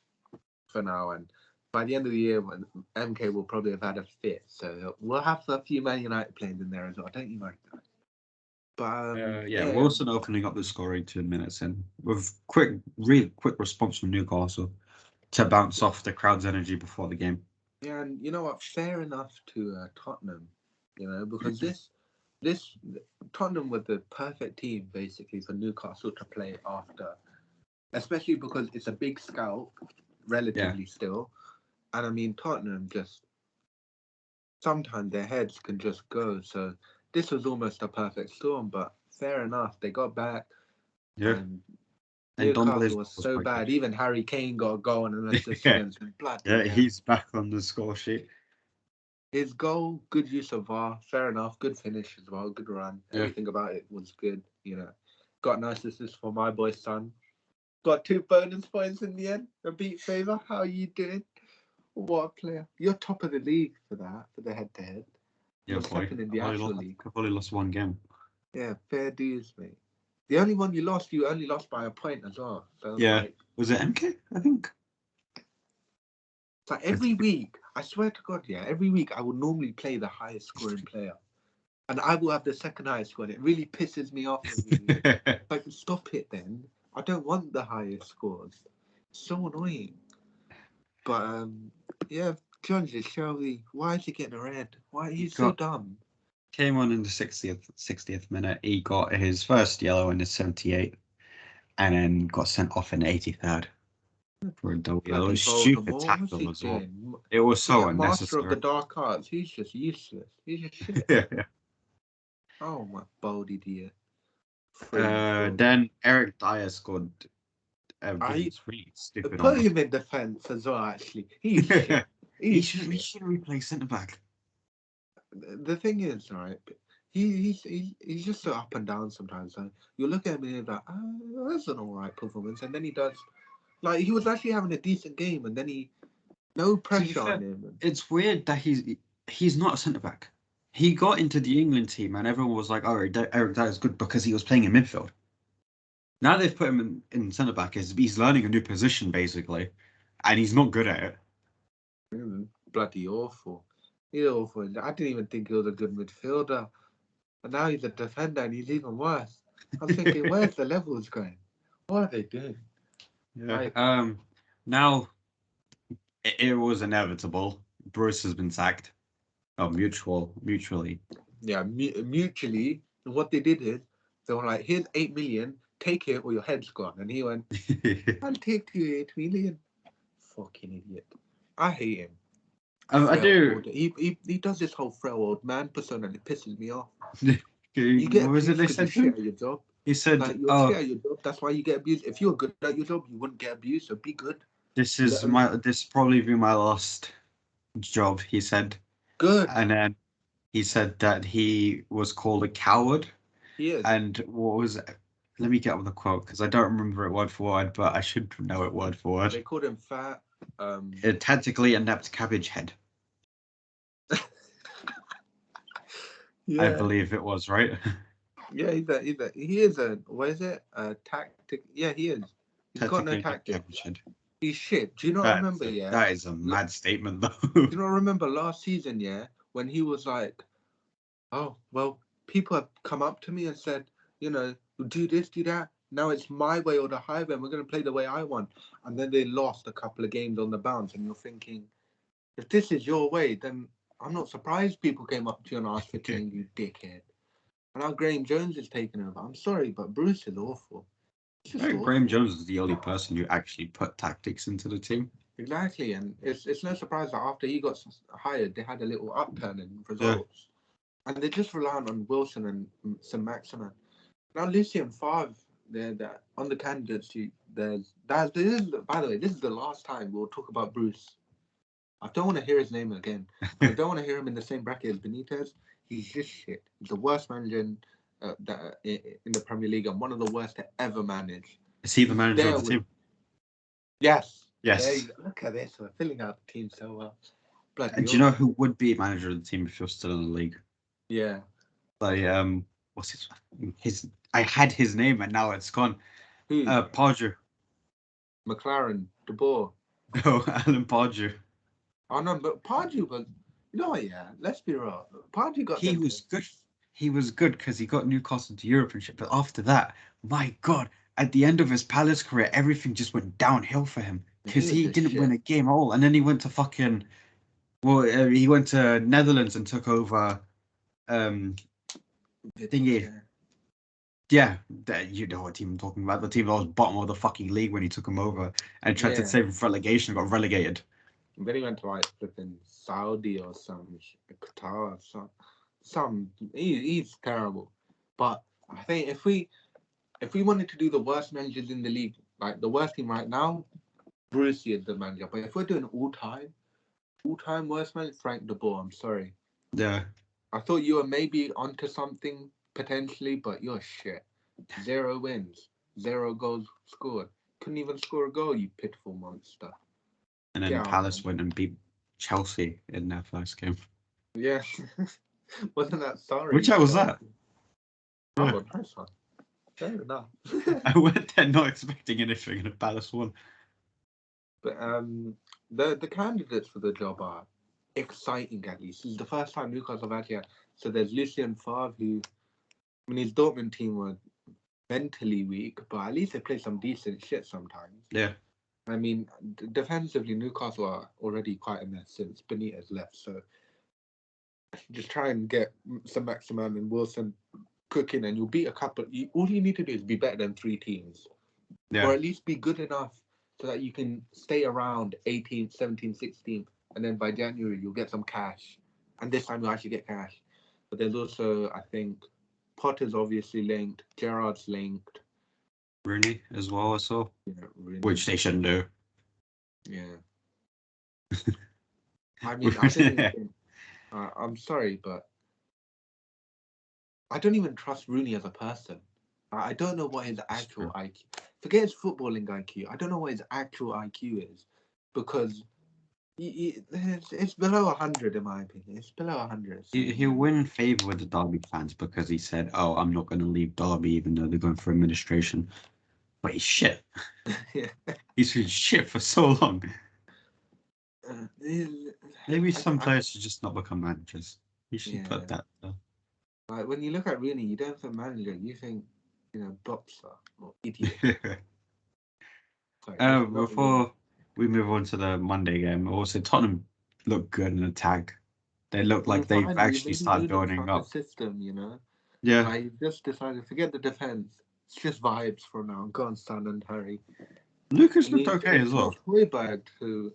for now. And by the end of the year, when MK will probably have had a fit, so we'll have a few Man United players in there as well. Don't you worry, guys. But Wilson opening up the scoring 2 minutes in with really quick response from Newcastle to bounce off the crowd's energy before the game. Yeah, and you know what? Fair enough to Tottenham, because this Tottenham were the perfect team basically for Newcastle to play after, especially because it's a big scalp, relatively still, And I mean, Tottenham just sometimes their heads can just go. So this was almost a perfect storm, but fair enough, they got back. Yeah. And And Newcastle Dombele's was was so quite bad. good. Even Harry Kane got a goal and an assist Yeah. against him. Bloody Yeah, hell. he's back on the score sheet. His goal, good use of VAR, fair enough. Good finish as well, good run. Yeah. Everything about it was good. Got nice assist for my boy son. Got 2 bonus points in the end. A beat favour. How are you doing? What a player! You're top of the league for the head-to-head. Yeah, You're boy. second in the actual league. I've only lost one game. Yeah, fair dues, mate. The only one you only lost by a point as well. So Yeah. Was it MK? I think. It's like every week, I swear to God, every week I will normally play the highest scoring player. And I will have the second highest score. And it really pisses me off every week. Like, stop it then. I don't want the highest scores. It's so annoying. But, yeah, Jonesy, shall we? Why is he getting a red? Why? He's so dumb. Came on in the 60th minute. He got his first yellow in the 78th. And then got sent off in the 83rd. For a double yellow. Stupid tackle as well. It was so unnecessary. Master of the dark arts. He's just useless. He's just shit. Yeah. Oh my baldy dear. Then Eric Dyer scored. It's really stupid. Put him in defence as well. Actually, he's shit. He shouldn't play centre back. The thing is, right? He's just so up and down sometimes. Like, you look at him and you're like, that's an alright performance, and then he does. Like, he was actually having a decent game, and then no pressure on him. It's weird that he's not a centre back. He got into the England team, and everyone was like, "Oh, Eric Dyer's good because he was playing in midfield." Now they've put him in centre back. He's learning a new position basically, and he's not good at it. Bloody awful. He's awful. I didn't even think he was a good midfielder, and now he's a defender, and he's even worse. I'm thinking, where's the levels going? What are they doing? Yeah. Now it was inevitable. Bruce has been sacked. Oh, mutually. Yeah, mutually. And what they did is they were like, "Here's 8 million. Take it, or your head's gone." And he went, "I'll take the 8 million." Fucking idiot. I hate him. I do. He does this whole frail old man persona, and it pisses me off. You get abused because you're shit at your job. He said, like, you're shit at your job. That's why you get abused. If you're good at your job, you wouldn't get abused. So be good. This probably be my last job. He said. Good. And then he said that he was called a coward. He is. And what was it? Let me get on the quote because I don't remember it word for word, but I should know it word for word. They called him fat. A tactically inept cabbage head. Yeah. I believe it was, right? Yeah, he is a what is it? A tactic. Yeah, he is. He's got no tactic. He's shit. Do you not remember? That is a mad statement, though. Do you not remember last season? Yeah, when he was like, "Oh well, people have come up to me and said, do this, do that. Now it's my way or the highway. And we're going to play the way I want." And then they lost a couple of games on the bounce, and you're thinking, if this is your way, then I'm not surprised people came up to you and asked for change, you dickhead. And now Graham Jones is taking over. I'm sorry, but Bruce is awful. Graham Jones is the only person who actually put tactics into the team. Exactly, and it's no surprise that after he got hired, they had a little upturn in results. Yeah. And they just relied on Wilson and St. Maximin. Now Lucien Favre, they're on the candidates. By the way, this is the last time we'll talk about Bruce. I don't want to hear his name again. I don't want to hear him in the same bracket as Benitez. He's just shit. He's the worst manager in the Premier League and one of the worst to ever manage. Is he the manager of the team? Yes. Yes. Look at this. We're filling out the team so well. And do you know who would be manager of the team if you're still in the league? Yeah. Like, what's his? I had his name and now it's gone. Who? Pardew. McLaren. De Boer. Oh, Alan Pardew. Oh no, but Pardew was. Let's be real. Pardew got. He was good. He was good because he got Newcastle to Europe and shit. But after that, my God, at the end of his Palace career, everything just went downhill for him because he didn't win a game at all. And then he went to he went to Netherlands and took over. Yeah, you know what team I'm talking about. The team that was bottom of the fucking league when he took him over and tried to save him from relegation, got relegated. Then he went to like flipping Saudi or some Qatar or some. He's terrible. But I think if we wanted to do the worst managers in the league, like the worst team right now, Brucey is the manager. But if we're doing all time worst manager, Frank de Boer. I'm sorry. Yeah. I thought you were maybe onto something potentially, but you're shit. 0 wins, 0 goals scored. Couldn't even score a goal, you pitiful monster. And then Palace went and beat Chelsea in their first game. Yeah. Wasn't that sorry? Which was that? Oh, well, nice one. Fair enough. I went there not expecting anything, and Palace won. But the candidates for the job are exciting, at least. This is the first time Newcastle have had here. So there's Lucien Favre, who, I mean, his Dortmund team were mentally weak, but at least they play some decent shit sometimes. Yeah. I mean, defensively, Newcastle are already quite a mess since Benitez left. So just try and get some Maximan and Wilson cooking, and you'll beat a couple. All you need to do is be better than 3 teams, or at least be good enough so that you can stay around 18th, 17th, 16th, and then by January you'll get some cash, and this time you'll actually get cash. But there's also, I think, Potter's obviously linked, Gerrard's linked, Rooney as well, I saw. Yeah, Rooney. Which they shouldn't do. Yeah. I mean, I don't even think, I'm sorry, but I don't even trust Rooney as a person. I don't know what his actual IQ. Forget his footballing IQ. I don't know what his actual IQ is, because it's below 100 in my opinion. It's below 100. So. He'll win favour with the Derby fans because he said, "Oh, I'm not going to leave Derby even though they're going for administration." But he's shit. Yeah. He's been shit for so long. Maybe some players should just not become managers. You should put that. Like when you look at Rooney, you don't think manager. You think, boxer or idiot. Before we move on to the Monday game, also Tottenham look good in attack. They look like they've actually started building up. System, Yeah. I just decided forget the defense. It's just vibes for now. Go on, Son and Harry. Lucas looked okay as well. Højbjerg to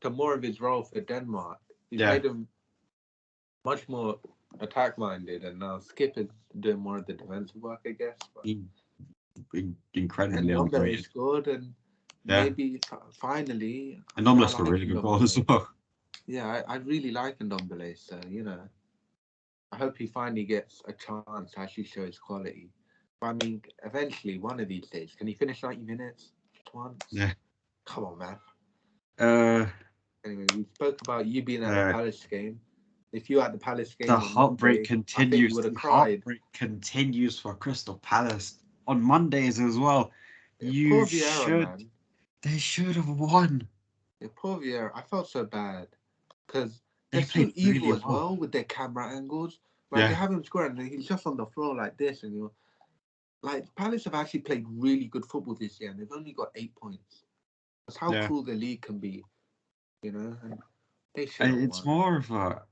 more of his role for Denmark. He's made him much more attack minded, and now Skip is doing more of the defensive work, I guess. Incredibly and underrated. Scored, and maybe finally. And Ndombele's a really good goal as well. Yeah, I really like Ndombele, so I hope he finally gets a chance to actually show his quality. But I mean, eventually, one of these days, can he finish 90 minutes once? Yeah. Come on, man. Anyway, we spoke about you being at the Palace game. If you were at the Palace game, the heartbreak continues. The heartbreak continues for Crystal Palace on Mondays as well. Poor Vieira, man. They should have won. Yeah, poor Vieira. I felt so bad because they're so evil really as well with their camera angles. Like they have him scoring, and he's just on the floor like this, and Palace have actually played really good football this year, and they've only got 8 points. That's how cool the league can be, And they should. It's more of a.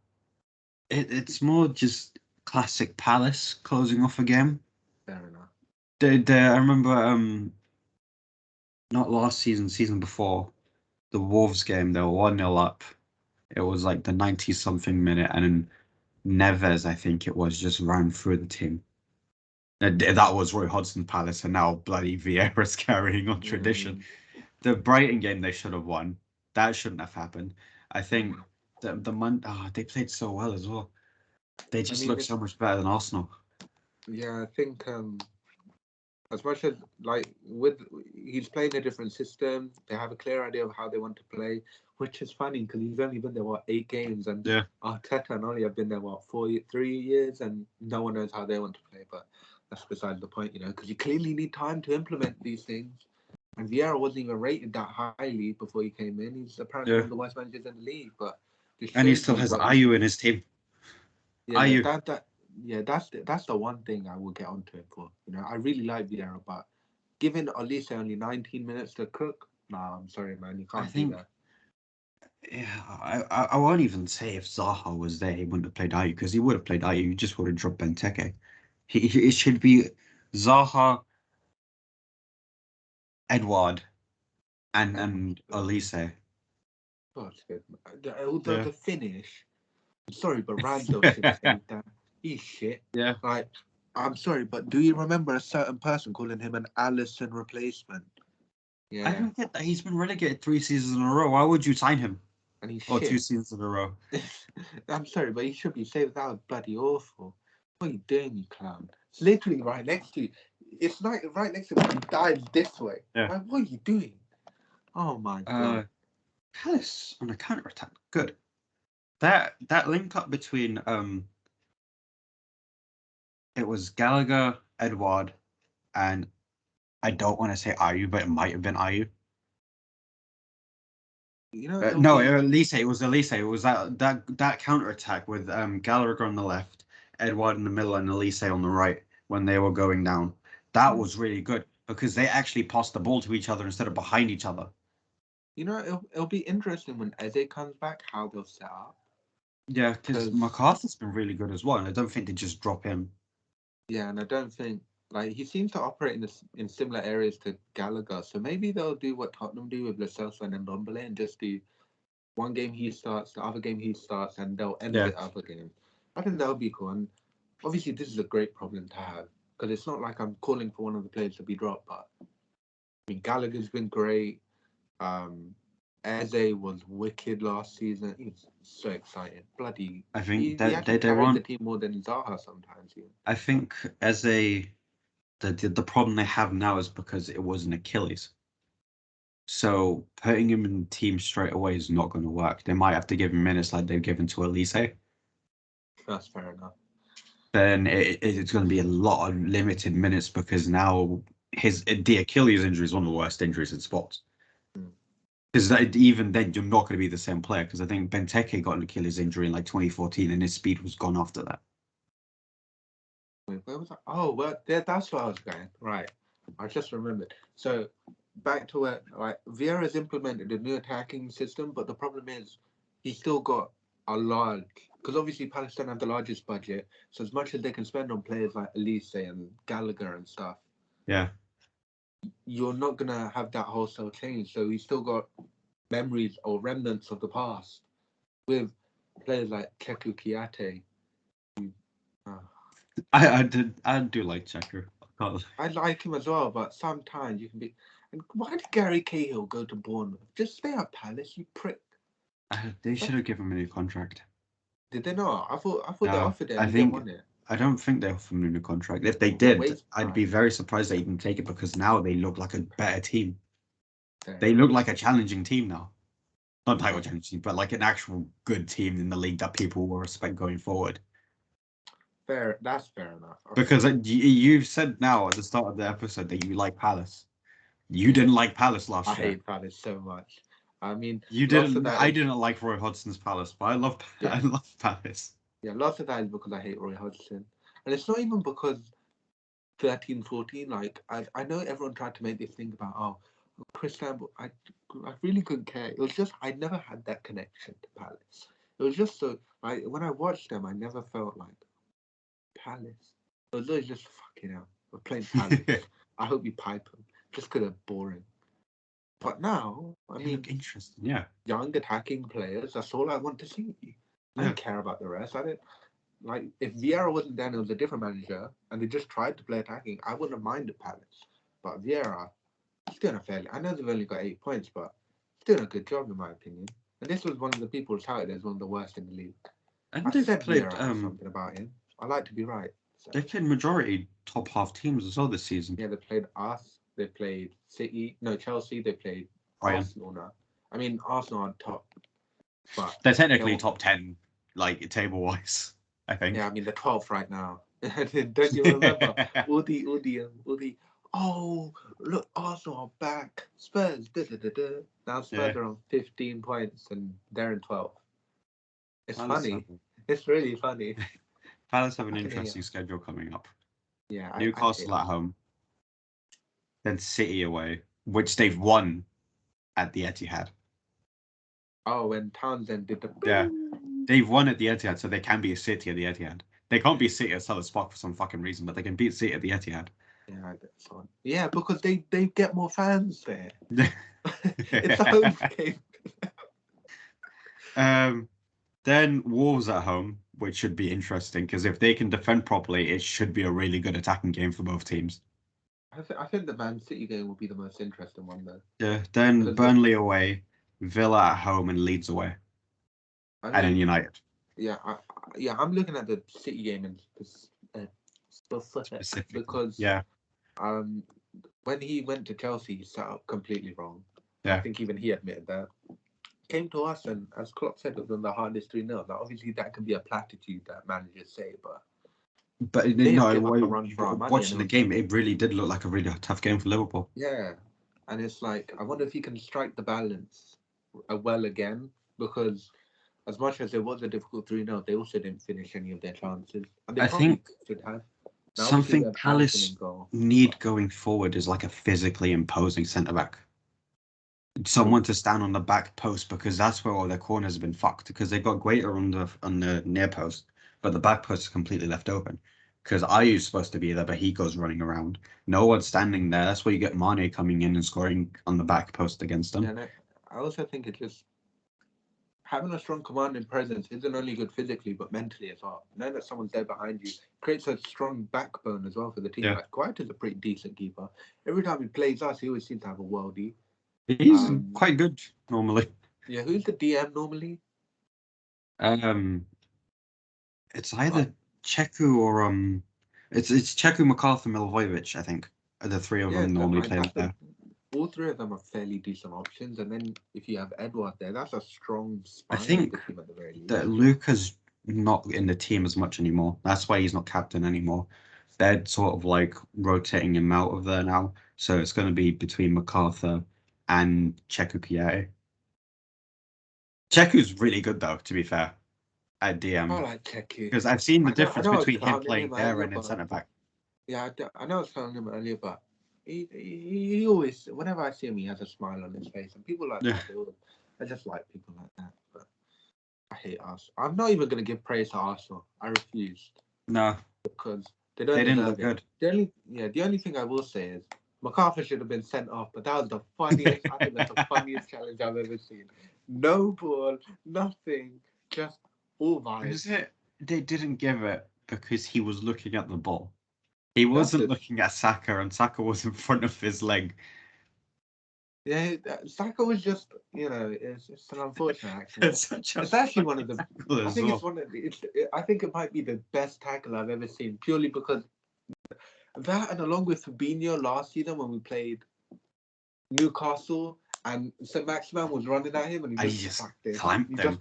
It's more just classic Palace closing off a game. Fair enough. I remember not last season before, the Wolves game, they were 1-0 up. It was like the 90-something minute, and then Neves, I think it was, just ran through the team. That was Roy Hodgson Palace, and now bloody Vieira's carrying on tradition. The Brighton game they should have won. That shouldn't have happened. I think they played so well as well. They just look so much better than Arsenal. Yeah, I think as much as he's playing a different system, they have a clear idea of how they want to play, which is funny because he's only been there 8 games, and Arteta and Oli have been there 3 years, and no one knows how they want to play. But that's beside the point, because you clearly need time to implement these things. And Vieira wasn't even rated that highly before he came in. He's apparently one of the worst managers in the league, but and he still has Ayew in his team. Yeah, that's the one thing I will get onto him for. I really like Vieira, but giving Olise only 19 minutes to cook, nah, I'm sorry, man, you can't do that. Yeah, I won't even say if Zaha was there, he wouldn't have played Ayew, because he would have played Ayew. He just would have dropped Benteke. It should be Zaha, Edouard, and Olise. God's good. Although Yeah. the finish, I'm sorry, but Ramsdale should have saved that. He's shit. Yeah. Like, I'm sorry, but do you remember a certain person calling him an Allison replacement? I Yeah, don't get that. He's been relegated 3 seasons in a row. Why would you sign him? and he's Or 2 seasons shit. in a row. I'm sorry, but he should be saved. That was bloody awful. What are you doing, you clown? It's literally right next to you. It's like right next to him. He dives this way. Yeah. Like, what are you doing? Oh my god. Palace on a counter attack. Good. That link up between it was Gallagher, Edward, and I don't want to say Ayu, but it might have been Ayu. You know, No, Elise. It was Elise. It was that counter attack with Gallagher on the left, Edward in the middle, and Elise on the right when they were going down. That was really good because they actually passed the ball to each other instead of behind each other. You know, it'll be interesting when Eze comes back how they'll set up. Yeah, because MacArthur's been really good as well, and I don't think they just drop him. Yeah, and I don't think like he seems to operate in similar areas to Gallagher. So maybe they'll do what Tottenham do with Lo Celso and Ndombele and just do one game he starts, the other game he starts, and they'll end Yeah. the other game. I think that would be cool. And obviously, this is a great problem to have because it's not like I'm calling for one of the players to be dropped. But I mean, Gallagher's been great. Eze was wicked last season. He's so exciting. Bloody, I think he that actually they carries the want. team more than Zaha sometimes. Yeah. I think as the problem they have now is because it was an Achilles. So putting him in the team straight away is not going to work. They might have to give him minutes like they've given to Elise. That's fair enough. Then it's going to be a lot of limited minutes because now the Achilles injury is one of the worst injuries in sports. Because even then, you're not going to be the same player. Because I think Benteke got an Achilles injury in like 2014, and his speed was gone after that. Wait, where was I? Oh, well, that's where I was going. Right, I just remembered. So back to where like Vieira's implemented a new attacking system, but the problem is he's still got a large because obviously Palace don't have the largest budget. So as much as they can spend on players like Elise and Gallagher and stuff, Yeah, you're not gonna have that wholesale change. So he's still got memories or remnants of the past with players like Cheku Kiate. I do like Checker. I like him as well, but sometimes you can be. And why did Gary Cahill go to Bournemouth? Just stay at Palace, you prick. They should have given him a new contract. Did they not? I thought they No, offered it and he didn't want it. I don't think they offered him a new contract. If they What a did, waste of I'd be time. very surprised they even take it because now they look like a better team. Fair They look like a challenging team now. Not title enough. challenging, but like an actual good team in the league that people will respect going forward. That's fair enough. Because you said now at the start of the episode that you like Palace. You didn't like Palace I last year. hate Palace so much. I mean, You lots of didn't. that I is didn't like Roy Hodgson's Palace, but I love yeah, I love Palace. yeah. Lots of that is because I hate Roy Hodgson, and it's not even because 13, 14. Like I know everyone tried to make this thing about Chris Campbell. I really couldn't care. It was just I never had that connection to Palace. It was just so when I watched them, I never felt like Palace. It was always just fucking hell. We're playing Palace. I hope you pipe them. Just because they're boring. But now, I They mean, look interesting. Yeah. young attacking players. That's all I want to see. I Yeah. don't care about the rest. I don't like if Vieira wasn't there and it was a different manager and they just tried to play attacking. I wouldn't have minded Palace. But Vieira, he's doing a fairly. I know they've only got 8 points, but he's doing a good job in my opinion. And this was one of the people who touted as one of the worst in the league. And I they've said played Vieira has something about him. I like to be right. So. they've played majority top half teams as well this season. Yeah, they played us. They played City. No, Chelsea. They played Brian. Arsenal now. I mean, Arsenal on top. But they're technically top 10, like table wise, I think. Yeah, I mean, they're 12th right now. Don't you remember? Udi. Oh, look, Arsenal are back. Spurs. Now Spurs are on 15 points and they're in 12th. It's funny. It's really funny. Palace have an interesting schedule coming up. Yeah, Newcastle at home, then City away, which they've won at the Etihad. Oh, when Townsend did the yeah, they've won at the Etihad, so they can be a City at the Etihad. They can't be City at Selhurst Park for some fucking reason, but they can beat City at the Etihad. Yeah, that's fun. Yeah, because they get more fans there. It's a home game. Then Wolves at home, which should be interesting because if they can defend properly, it should be a really good attacking game for both teams. I think the Man City game will be the most interesting one though. Yeah. Then Because Burnley away, Villa at home, and Leeds away, I and then think, United yeah, I'm looking at the City game in specific specifically. because Yeah. um when he went to Chelsea, he set up completely wrong. I Yeah. think even he admitted that. Came to us, and as Klopp said, it was one of the hardest 3-0. Now, obviously, that can be a platitude that managers say, but But they just no, give us a run for our money. And watching the game, it really did look like a really tough game for Liverpool. yeah, and it's like, I wonder if he can strike the balance well again, because as much as it was a difficult 3-0, they also didn't finish any of their chances. And they I probably think should have. Now, obviously, we something have Alisson in Palace goal. need going forward is like a physically imposing centre back. Someone to stand on the back post because that's where all their corners have been fucked because they got Guaita on the near post, but the back post is completely left open. Because Ayu's supposed to be there, but he goes running around. No one's standing there. That's where you get Mane coming in and scoring on the back post against them. Yeah, and I also think it's just having a strong commanding presence isn't only good physically but mentally as well. Knowing that someone's there behind you creates a strong backbone as well for the team. Yeah. Like Guaita's a pretty decent keeper. Every time he plays us, he always seems to have a worldie. He's quite good normally. Yeah, who's the DM normally? It's either Cheku or it's Cheku, McCarthy, Milivojevic, I think. Are the three of them normally play like that. All three of them are fairly decent options, and then if you have Edward there, that's a strong spine. I think of the team at the very least. that Luca's not in the team as much anymore. That's why he's not captain anymore. They're sort of like rotating him out of there now. So it's going to be between MacArthur and Cheku Kouyaté. Cheku's really good though, to be fair, at DM. I like Cheku Because I've seen the difference I was between him clowning playing him there earlier, and in but centre back. yeah, I know I was telling him earlier, but he always, whenever I see him, he has a smile on his face, and people like Yeah. that, I just like people like that. But I hate Arsenal. I'm not even going to give praise to Arsenal. I refused No, because they don't they didn't deserve look good. The only thing I will say is MacArthur should have been sent off, but that was the funniest. I think that's the funniest challenge I've ever seen. No ball, nothing, just all vibes. Is it? They didn't give it because he was looking at the ball. He That's wasn't it. looking at Saka, and Saka was in front of his leg. Yeah, Saka was just, it's an unfortunate accident. It's such a It's actually one of the. tackle I as think well. it's one of the. I think it might be the best tackle I've ever seen, purely because that, and along with Fabinho last season when we played Newcastle, and St. Maximan was running at him, and And he he just just fucked it. clamped He him.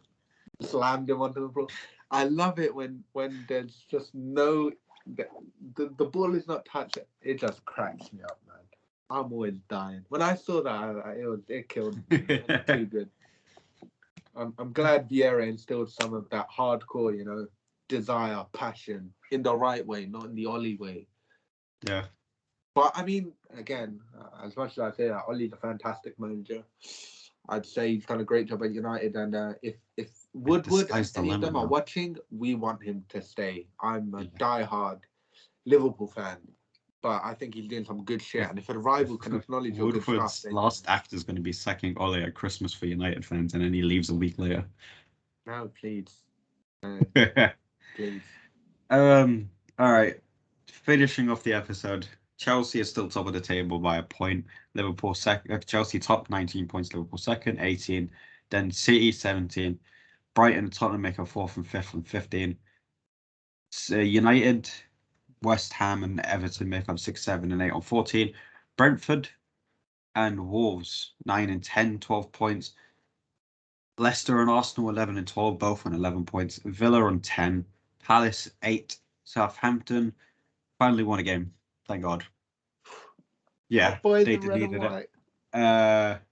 just slammed him onto the floor. I love it when there's just no. The ball is not touched. It just cracks me up, man. I'm always dying. When I saw that, it killed me. It was too good. I'm glad Vieira instilled some of that hardcore, desire, passion in the right way, not in the Ollie way. Yeah. But I mean, again, as much as I say that, Ollie's a fantastic manager. I'd say he's done a great job at United, and if Woodward and any of them are watching, we want him to stay. I'm a diehard Liverpool fan, but I think he's doing some good shit. And if a rival can acknowledge your good stuff, Woodward's last act is going to be sacking Ole at Christmas for United fans, and then he leaves a week later. No, please. Please. All right. Finishing off the episode. Chelsea is still top of the table by a point. Liverpool second. Chelsea top 19 points. Liverpool second 18. Then City 17. Brighton and Tottenham make a fourth and fifth and 15. So United, West Ham and Everton make up 6, 7 and 8 on 14. Brentford and Wolves 9 and 10, 12 points. Leicester and Arsenal 11 and 12, both on 11 points. Villa on 10. Palace 8. Southampton finally won a game. Thank God. Yeah, they needed it.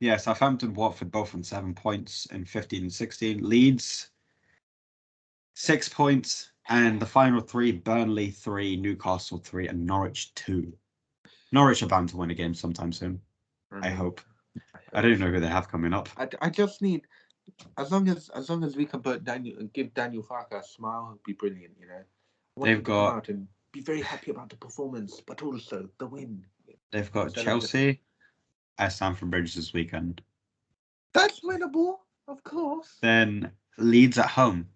Yeah, Southampton, Watford both on 7 points in 15 and 16. Leeds 6 points, and the final three: Burnley 3, Newcastle 3, and Norwich 2. Norwich are bound to win a game sometime soon. I hope. I don't know who they have coming up. I just need, as long as we can give Daniel Farke a smile, it'd be brilliant. They've got come out and be very happy about the performance, but also the win. They've got Chelsea at Stamford Bridge this weekend. That's winnable, of course. Then Leeds at home.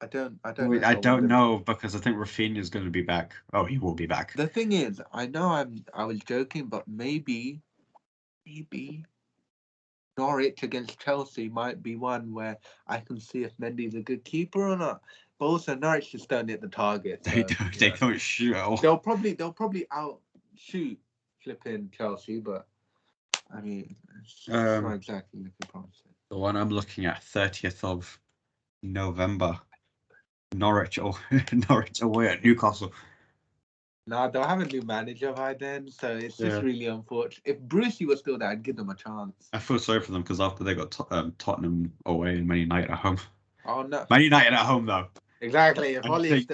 I don't know. Wait, I don't know because I think Rafinha's going to be back. Oh, he will be back. The thing is, I know I was joking, but maybe Norwich against Chelsea might be one where I can see if Mendy's a good keeper or not. But also Norwich just don't hit the target. So, They don't shoot at all. They'll probably outshoot flipping Chelsea, but I mean, it's not exactly looking promising. The one I'm looking at, 30th of November, Norwich away at Newcastle. Nah, they'll have a new manager by then, so it's just really unfortunate. If Brucey was still there, I'd give them a chance. I feel sorry for them because after they got Tottenham away and Man United at home. Oh no, Man United at home though. Exactly. If Ollie,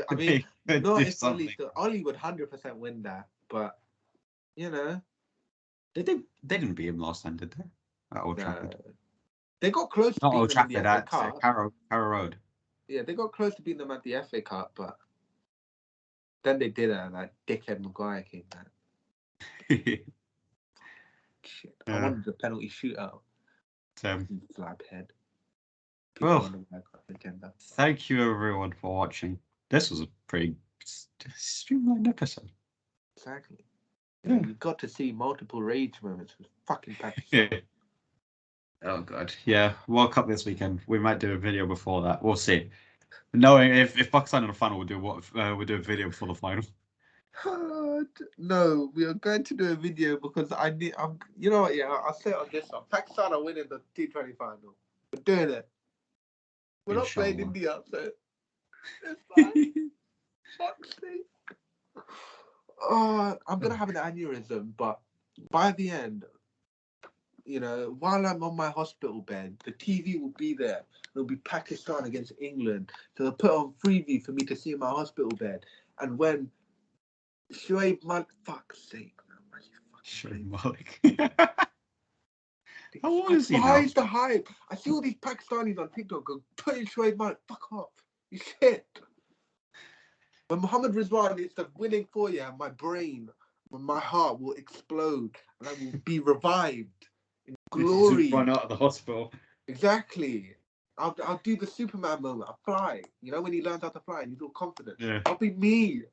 if Ollie would 100% win that, but you know, they didn't beat him last time, did they? At Old Trafford. They got close to beating them in the FA Cup. Carrow Road. Yeah, they got close to beating them at the FA Cup, but then they did it, like dickhead Maguire came back. Shit, I wanted a penalty shootout. Flabhead. Well, thank you everyone for watching. This was a pretty streamlined episode. Exactly. Yeah. You got to see multiple rage moments with fucking Pakistan. Oh god. Yeah, World Cup this weekend. We might do a video before that. We'll see. Knowing if Pakistan in the final, we'll do a video before the final. No, we are going to do a video because you know what? Yeah, I'll say it on this one. Pakistan are winning the T20 final. We're doing it. We're not playing India, so it's fine. Fuck's sake. I'm gonna have an aneurysm, but by the end, you know, while I'm on my hospital bed, the TV will be there. It'll be Pakistan against England. So they'll put on Freeview for me to see in my hospital bed. And when Shoaib Malik, fuck's sake, man. Shoaib Malik. How old is he now? Why is the hype? I see all these Pakistanis on TikTok go, put in Shoaib Malik, fuck off. You shit. When Mohammad Rizwan is the winning for you, my brain, my heart will explode and I will be revived in glory. Run out of the hospital. Exactly. I'll do the Superman moment. I'll fly. You know when he learns how to fly and he's all confident. Yeah. I'll be me.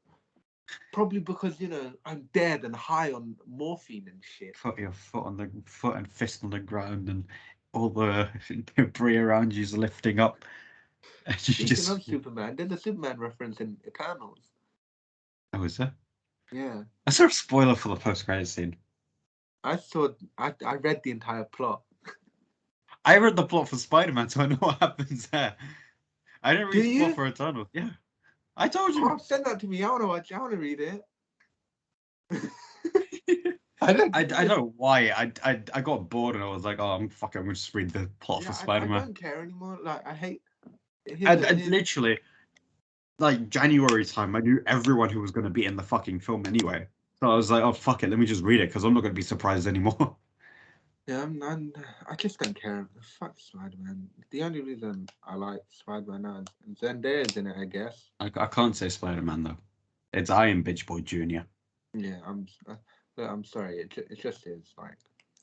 Probably because, you know, I'm dead and high on morphine and shit. Put your foot and fist on the ground and all the debris around you's lifting up. And Speaking of Superman, there's a Superman reference in Eternals. Oh, is there? Yeah. Is there a spoiler for the post-credit scene? I read the entire plot. I read the plot for Spider-Man, so I know what happens there. I didn't read the plot for Eternals. Yeah. I told you. Oh, send that to me. I want to read it. I don't know why. I got bored and I was like, oh, I'm gonna just read the plot for Spider-Man. I don't care anymore. Like, I hate. Literally, like January time, I knew everyone who was going to be in the fucking film anyway. So I was like, oh fuck it, let me just read it because I'm not going to be surprised anymore. Yeah, I just don't care. Fuck Spider-Man. The only reason I like Spider-Man now is Zendaya's in it, I guess. I can't say Spider-Man though. It's Iron Bitch Boy Jr. Yeah, I'm sorry. It just is like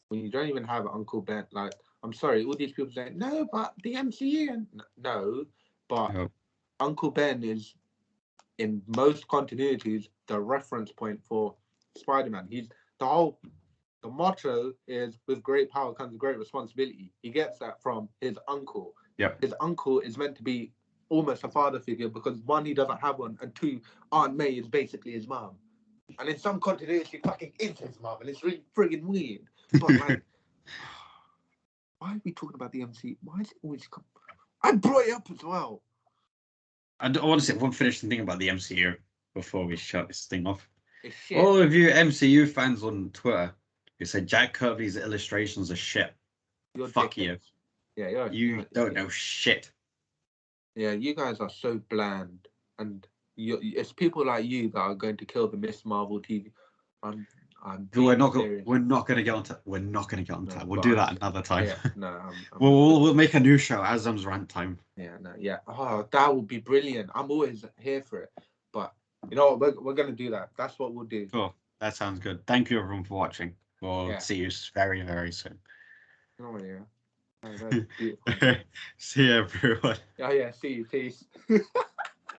when you don't even have Uncle Ben. Like, I'm sorry, all these people say no, but the MCU. No, but Uncle Ben is in most continuities the reference point for Spider-Man. He's the motto is with great power comes great responsibility. He gets that from his uncle. Yeah. His uncle is meant to be almost a father figure because one, he doesn't have one, and two, Aunt May is basically his mom. And in some continuity, she fucking is his mom, and it's really friggin' weird. But like, why are we talking about the MCU? Why is it always come? I brought it up as well. I want to say one finishing thing about the MCU before we shut this thing off. All of you MCU fans on Twitter who said Jack Kirby's illustrations are shit. Fuck you. Yeah, you don't know shit. Yeah, you guys are so bland, and it's people like you that are going to kill the Miss Marvel TV. We're not going to get onto that. We'll do that another time. Yeah, no, we'll make a new show, Azam's rant time. Yeah. Oh, that would be brilliant. I'm always here for it. But you know what? We're going to do that. That's what we'll do. Cool. That sounds good. Thank you everyone for watching. We'll see you very, very soon. Oh yeah. Oh, that's beautiful. See you, everyone. Oh yeah, see you. Peace.